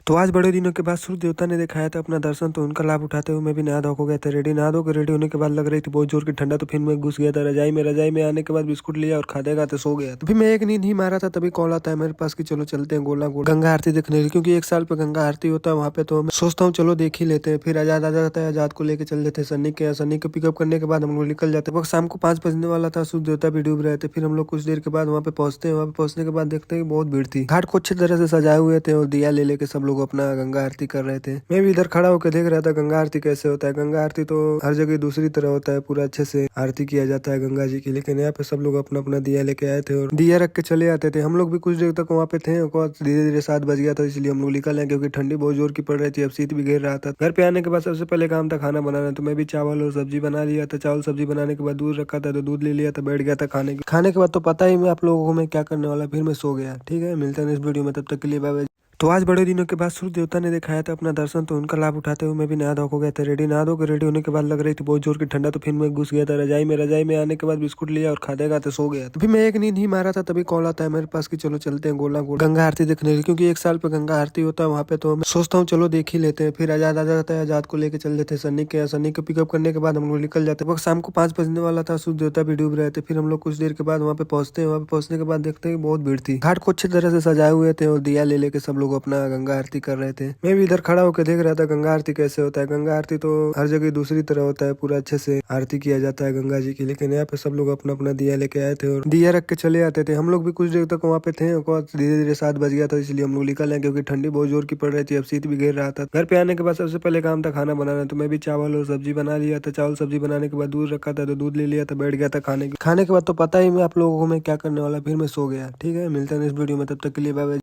तो आज बड़े दिनों के बाद सूर्य देवता ने दिखाया था अपना दर्शन, तो उनका लाभ उठाते हुए मैं भी नहा धो हो गया था रेडी। नहा धो के रेडी होने के बाद लग रही थी बहुत जोर की ठंडा, तो फिर मैं घुस गया था रजाई में आने के बाद बिस्कुट लिया और खाते खाते सो गया। तो फिर मैं एक नींद ही मारा था, तभी कॉल आता है मेरे पास कि चलो चलते हैं गोला गोल गंगा आरती देखने के लिए, क्योंकि एक साल पे गंगा आरती होता है वहाँ पे। तो मैं सोचता हूँ चलो देख ही लेते हैं। फिर आजाद आ जाता है, आजाद को लेकर चल देते हैं सन्नी के पिकअप करने के बाद हम लोग निकल जाते हैं। वक्त शाम को 5 बजने वाला था, सूर्य देवता भी डूब रहे थे। फिर हम लोग कुछ देर के बाद वहाँ पे पहुंचते हैं। वहाँ पे पहुंचने के बाद देखते हैं बहुत भीड़ थी। घाट को अच्छी तरह से सजाए हुए थे और दिया ले लेके सब लोग अपना गंगा आरती कर रहे थे। मैं भी इधर खड़ा होकर देख रहा था गंगा आरती कैसे होता है। गंगा आरती तो हर जगह दूसरी तरह होता है, पूरा अच्छे से आरती किया जाता है गंगा जी की। लेकिन यहाँ पे सब लोग अपना अपना दिया लेके आए थे और दिया रख के चले आते थे। हम लोग भी कुछ देर तक वहाँ पे थे, धीरे धीरे 7 बज गया था, इसलिए हम लोग निकल आए क्योंकि ठंडी बहुत जोर की पड़ रही थी। अब शीत भी गिर रहा था। घर पे आने के बाद सबसे पहले काम था खाना बनाना, तो मैं भी चावल और सब्जी बना लिया था। चावल सब्जी बनाने के बाद दूध रखा था, तो दूध ले लिया था, बैठ गया था खाने के बाद तो पता ही मैं आप लोगों को मैं क्या करने वाला। फिर मैं सो गया। ठीक है, मिलते हैं इस वीडियो में, तब तक के लिए बाय बाय। तो आज बड़े दिनों के बाद सूर्य देवता ने दिखाया था अपना दर्शन, तो उनका लाभ उठाते हुए मैं भी नहा धो हो गया था रेडी। नहा धो के रेडी होने के बाद लग रही थी बहुत जोर की ठंडा, तो फिर मैं घुस गया था रजाई में आने के बाद बिस्कुट लिया और खाते खाते सो गया। तो फिर मैं एक नींद ही मारा था, तभी कॉल आता है मेरे पास कि चलो चलते हैं गोला गोल गंगा आरती देखने के लिए, क्योंकि एक साल पे गंगा आरती होता है वहाँ पे। तो मैं सोचता हूँ चलो देख ही लेते हैं। फिर आजाद आ जाता है, आजाद को लेकर चल देते हैं सन्नी के पिकअप करने के बाद हम लोग निकल जाते हैं। वक्त शाम को 5 बजने वाला था, सूर्य देवता भी डूब रहे थे। फिर हम लोग कुछ देर के बाद वहाँ पे पहुंचते हैं। वहाँ पे पहुंचने के बाद देखते हैं बहुत भीड़ थी। घाट को अच्छी तरह से सजाए हुए थे और दिया ले लेके सब लोग अपना गंगा आरती कर रहे थे। मैं भी इधर खड़ा होकर देख रहा था गंगा आरती कैसे होता है। गंगा आरती तो हर जगह दूसरी तरह होता है, पूरा अच्छे से आरती किया जाता है गंगा जी की। लेकिन यहाँ पे सब लोग अपना अपना दिया लेके आए थे और दिया रख के चले आते थे। हम लोग भी कुछ देर तक वहाँ पे थे, धीरे धीरे 7 बज गया था, इसलिए हम लोग निकल आए क्योंकि ठंडी बहुत जोर की पड़ रही थी। अब शीत भी गिर रहा था। घर पे आने के बाद सबसे पहले काम था खाना बनाना, तो मैं भी चावल और सब्जी बना लिया था। चावल सब्जी बनाने के बाद दूध रखा था, तो दूध ले लिया था, बैठ गया था खाने के बाद तो पता ही मैं आप लोगों को मैं क्या करने वाला। फिर मैं सो गया। ठीक है, मिलते हैं इस वीडियो में, तब तक के लिए बाय बाय।